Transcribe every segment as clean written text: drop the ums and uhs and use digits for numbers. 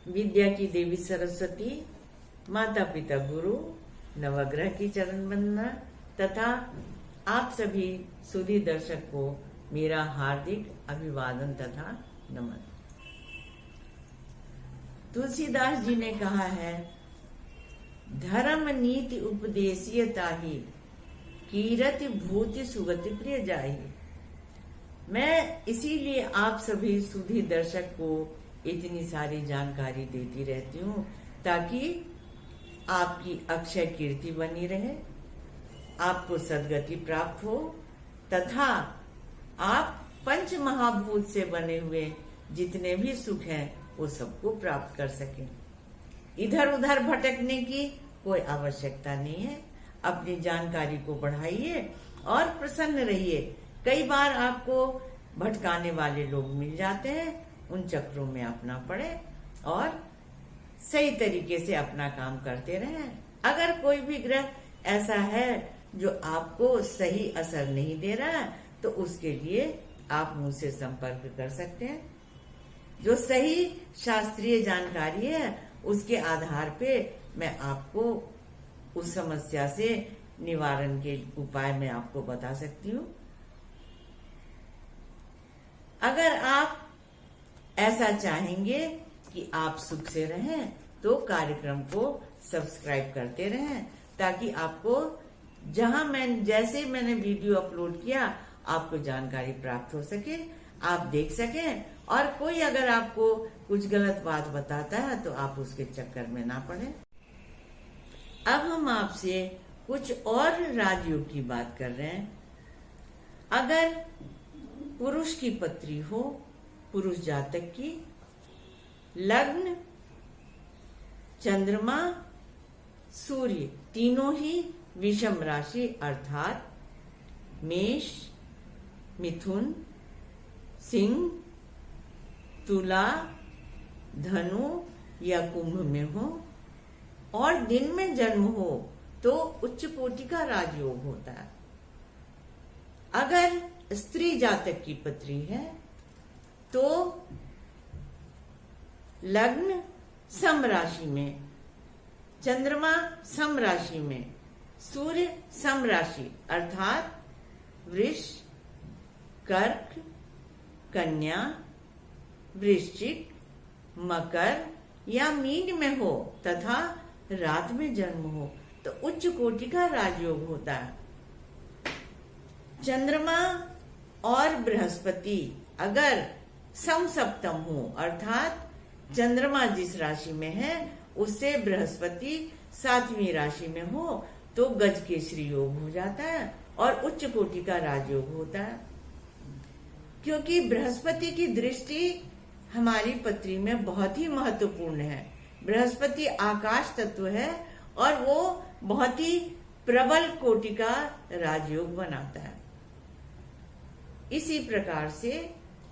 विद्या की देवी सरस्वती, माता पिता गुरु, नवग्रह की चरण वंदना तथा आप सभी सुधी दर्शक को मेरा हार्दिक अभिवादन तथा नमन। तुलसीदास जी ने कहा है, धर्म नीति उपदेशीय ताहि, कीरति भूति सुगति प्रिय जाहि। मैं इसीलिए आप सभी सुधी दर्शक को इतनी सारी जानकारी देती रहती हूँ ताकि आपकी अक्षय कीर्ति बनी रहे, आपको सद्गति प्राप्त हो तथा आप पंच महाभूत से बने हुए जितने भी सुख हैं वो सबको प्राप्त कर सकें। इधर उधर भटकने की कोई आवश्यकता नहीं है। अपनी जानकारी को बढ़ाइए और प्रसन्न रहिए। कई बार आपको भटकाने वाले लोग मिल जाते हैं, उन चक्रों में आप ना पड़े और सही तरीके से अपना काम करते रहें। अगर कोई भी ग्रह ऐसा है जो आपको सही असर नहीं दे रहा है तो उसके लिए आप मुझसे संपर्क कर सकते हैं। जो सही शास्त्रीय जानकारी है उसके आधार पे मैं आपको उस समस्या से निवारण के उपाय मैं आपको बता सकती हूँ। अगर आप ऐसा चाहेंगे कि आप सुख से रहें तो कार्यक्रम को सब्सक्राइब करते रहें ताकि आपको जैसे मैंने वीडियो अपलोड किया आपको जानकारी प्राप्त हो सके, आप देख सकें और कोई अगर आपको कुछ गलत बात बताता है तो आप उसके चक्कर में ना पड़े। अब हम आपसे कुछ और राजयोग की बात कर रहे हैं। अगर पुरुष की पत्री हो, पुरुष जातक की, लग्न, चंद्रमा, सूर्य तीनों ही विषम राशि अर्थात मेष, मिथुन, सिंह, तुला, धनु या कुंभ में हो और दिन में जन्म हो तो उच्च कोटि का राजयोग होता है। अगर स्त्री जातक की पत्री है तो लग्न सम राशि में, चंद्रमा सम राशि में, सूर्य सम राशि अर्थात वृष, कर्क, कन्या, वृश्चिक, मकर या मीन में हो तथा रात में जन्म हो तो उच्च कोटि का राजयोग होता है। चंद्रमा और बृहस्पति अगर सम सप्तम हो अर्थात चंद्रमा जिस राशि में है उससे बृहस्पति 7वीं राशि में हो तो गज केसरी योग हो जाता है और उच्च कोटि का राजयोग होता है। क्योंकि बृहस्पति की दृष्टि हमारी पत्री में बहुत ही महत्वपूर्ण है। बृहस्पति आकाश तत्व है और वो बहुत ही प्रबल कोटि का राजयोग बनाता है। इसी प्रकार से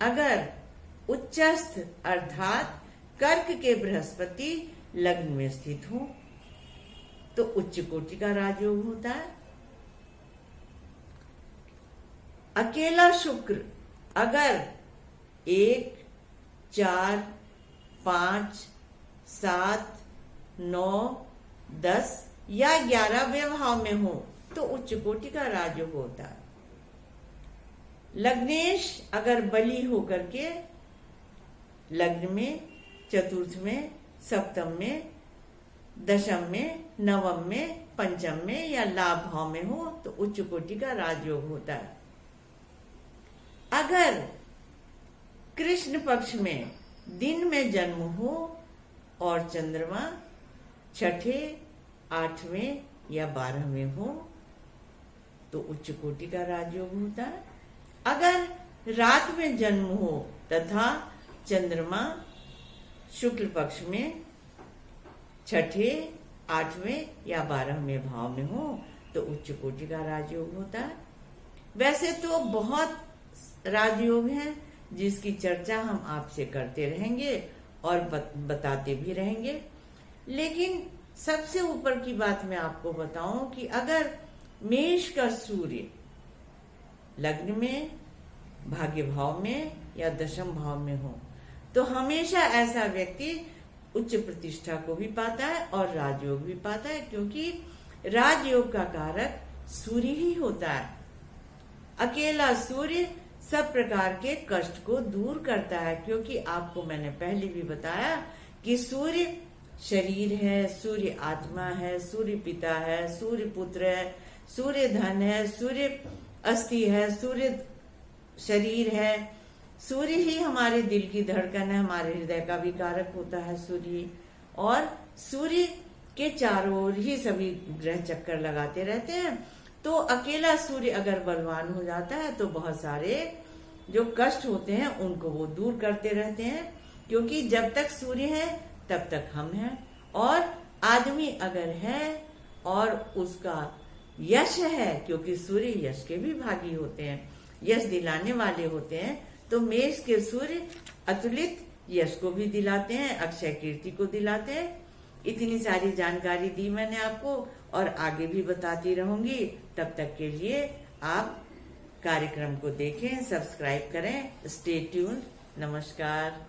अगर उच्चस्थ अर्थात कर्क के बृहस्पति लग्न में स्थित हो तो उच्च कोटि का राजयोग होता है। अकेला शुक्र अगर 1, 4, 5, 7, 9, 10 या 11वें भाव में हो तो उच्च कोटि का राजयोग होता है। लग्नेश अगर बली होकर के लग्न में, चतुर्थ में, सप्तम में, दशम में, नवम में, पंचम में या लाभ भाव में हो तो उच्च कोटि का राजयोग होता है। अगर कृष्ण पक्ष में दिन में जन्म हो और चंद्रमा 6ठे, 8वें या 12वें हो तो उच्च कोटि का राजयोग होता है। अगर रात में जन्म हो तथा चंद्रमा शुक्ल पक्ष में 6ठे, 8वें या 12वें भाव में हो तो उच्च कोटि का राजयोग होता है। वैसे तो बहुत राजयोग हैं जिसकी चर्चा हम आपसे करते रहेंगे और बताते भी रहेंगे, लेकिन सबसे ऊपर की बात मैं आपको बताऊं कि अगर मेष का सूर्य लग्न में, भाग्य भाव में या दशम भाव में हो तो हमेशा ऐसा व्यक्ति उच्च प्रतिष्ठा को भी पाता है और राजयोग भी पाता है, क्योंकि राजयोग का कारक सूर्य ही होता है। अकेला सूर्य सब प्रकार के कष्ट को दूर करता है, क्योंकि आपको मैंने पहले भी बताया कि सूर्य शरीर है, सूर्य आत्मा है, सूर्य पिता है, सूर्य पुत्र है, सूर्य धन है, सूर्य अस्थि है, सूर्य शरीर है, सूर्य ही हमारे दिल की धड़कन है, हमारे हृदय का भी कारक होता है सूर्य। और सूर्य के चारों ओर ही सभी ग्रह चक्कर लगाते रहते हैं। तो अकेला सूर्य अगर बलवान हो जाता है तो बहुत सारे जो कष्ट होते हैं उनको वो दूर करते रहते हैं, क्योंकि जब तक सूर्य है तब तक हम हैं। और आदमी अगर है और उसका यश है, क्योंकि सूर्य यश के भी भागी होते हैं, यश दिलाने वाले होते हैं, तो मेष के सूर्य अतुलित यश को भी दिलाते हैं, अक्षय कीर्ति को दिलाते हैं। इतनी सारी जानकारी दी मैंने आपको और आगे भी बताती रहूंगी। तब तक के लिए आप कार्यक्रम को देखें, सब्सक्राइब करें। Stay tuned. नमस्कार।